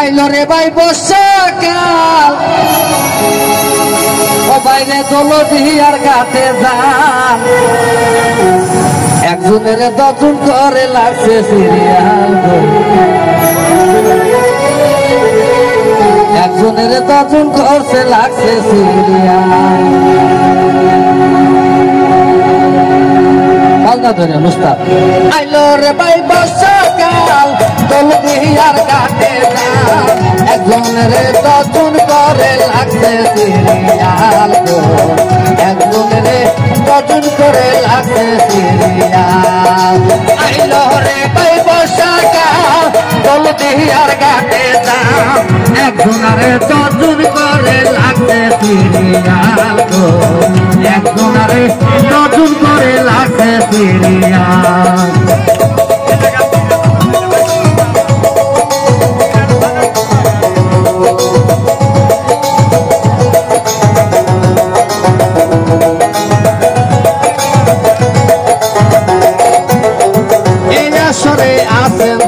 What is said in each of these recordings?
আইলো রে ভাই বর্ষাকাল ও বাইরে দলদিয়ার ঘাটে যান একজনের দর্জন করে লাগছে সিরিয়াল একজনের দর্জন করছে লাগছে সিরিয়াল পাল্টা ধরে মুস্তাক আইলো রে ভাই বর্ষাকাল দলদিয়ার ঘাটে যান একজনের দর্জন করে লাগছে সিরিয়াল একজনের দর্জন করে লাগছে সিরিয়াল আইলো রে ভাই বর্ষাকাল দলদিয়ার ঘাটে যান একজনের দর্জন করে লাগছে সিরিয়াল একজনের দর্জন করে লাগছে সিরিয়াল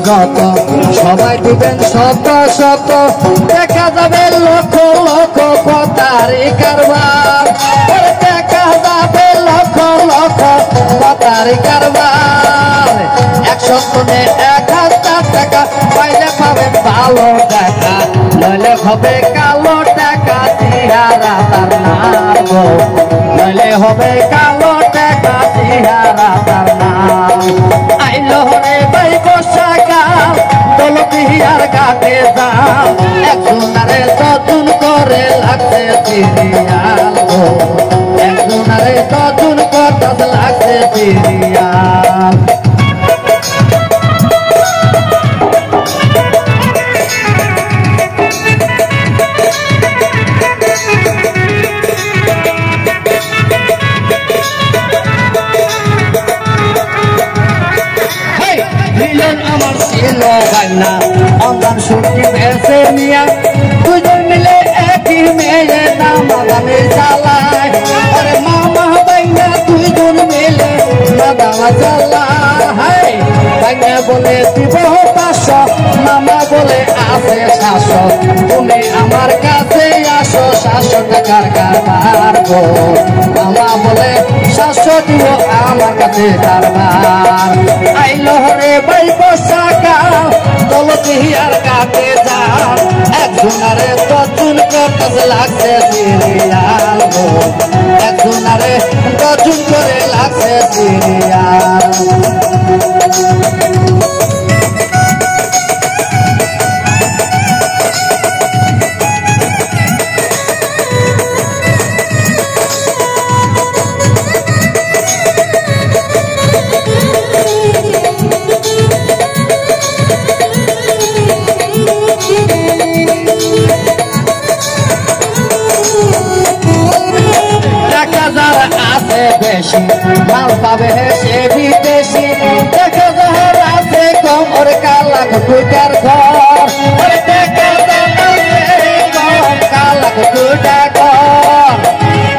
যত সবাই দিবেন শত শত দেখা যাবে লক্ষ লক্ষ পতারি কারবার দেখা যাবে লক্ষ লক্ষ পতারি কারবার 100 নে 1000 টাকা পাইলে পাবেন ভালো টাকা নইলে হবে কালো টাকা চেহারা তার নাম নইলে হবে কালো টাকা চেহারা তার নাম আইলো রে ভাই বর্ষাকাল দলদিয়ার ঘাটে যান একজনারে দর্জন করে লাগছে সিরিয়াল একজনারে দর্জন করতে লাগছে সিরিয়াল আমার ছিল ভাইনা অন্ধান সুখী ভেসে নিয়া দুজন মিলে একই মেয়ে নামাদামে চালায় আরে মামা ভাইনা দুজন মিলে নামাদামা চালায় ভাইনা বলে দিব 500 মামা বলে আছে 700 তুমি আমার কাছে আসো 700 টাকার কারবার গো মামা বলে 700 দিও আমার কাছে কারবার আইলো রে ভাই বর্ষাকাল দলদিয়ার ঘাটে যান একজনারে দর্জন করতে লাগছে সিরিয়াল একজনারে দর্জন করে লাগছে সিরিয়াল বেশি মাল পাবে সে বিদেশি দেখা যার আছে কম ওর কালা কুটার ঘর দেখা কম কালা কুটার ঘর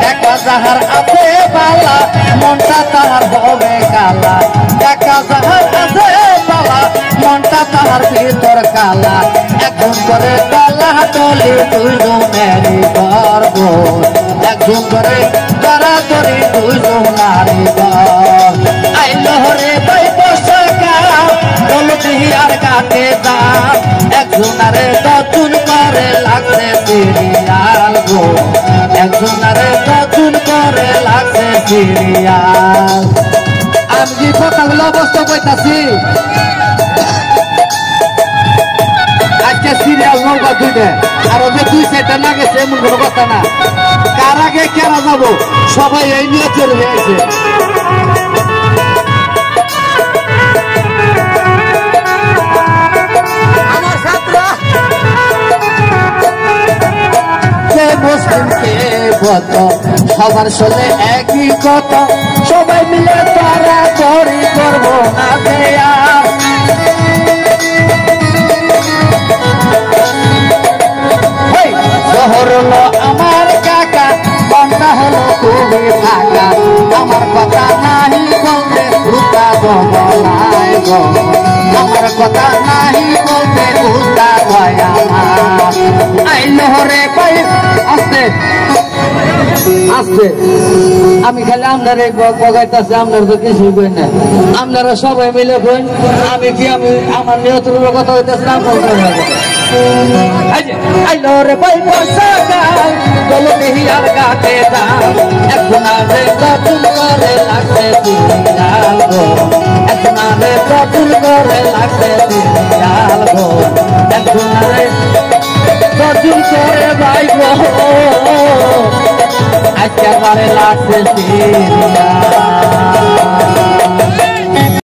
দেখা যাহার আছে বালা মনটা তাহার হবে কালা দেখা যাহার আছে বালা মনটা তাহার ভিতর কালা একজন করে কালা টলি দুজনেরই গর্ব একজন করে তাড়াতাড়ি দুজন নারী আইলো রে ভাই বর্ষাকাল দলদিয়ার ঘাটে যান একজনারে দর্জন করে লাগছে সিরিয়াল একজনারে দর্জন করে লাগছে সিরিয়াল আমি যে কথাগুলো অবস্থা কইতাছি আজকে সিরিয়াল নৌকা দুইটা আর ওদের 2 না গেছে এমন কোনো কথা না কার আগে কেনা যাবো সবাই এই নিয়ে চলে হয়েছে মুসলিমকে বত সবার সঙ্গে একই কথা সবাই মিলে তারা তরি করবো না দেয়া শহর হলো আমার কাকা বন্যা হলো খুবই ফাঁকা আমার কথা নাহি বলতে ভূতা বলাই গো আমার কথা নাহি বলতে ভূতা ভয়া লহরে পাই আস্তে আস্তে আমি খালি আপনারা বগাইতেছি আপনার তো কিছুই কই না আপনারা সবাই মিলে কই আমি কি আমি আমার নিয়তের কথা হইতেছে না লহরে পাই বলো হিয়ার গাতে দাম এখন আরে কবুল করে লাগবে দিয়াল গো এখন আরে কবুল করে লাগবে দিয়াল গো এখন আরে কবুল করে ভাই গো একেবারে লাগছে দিয়াল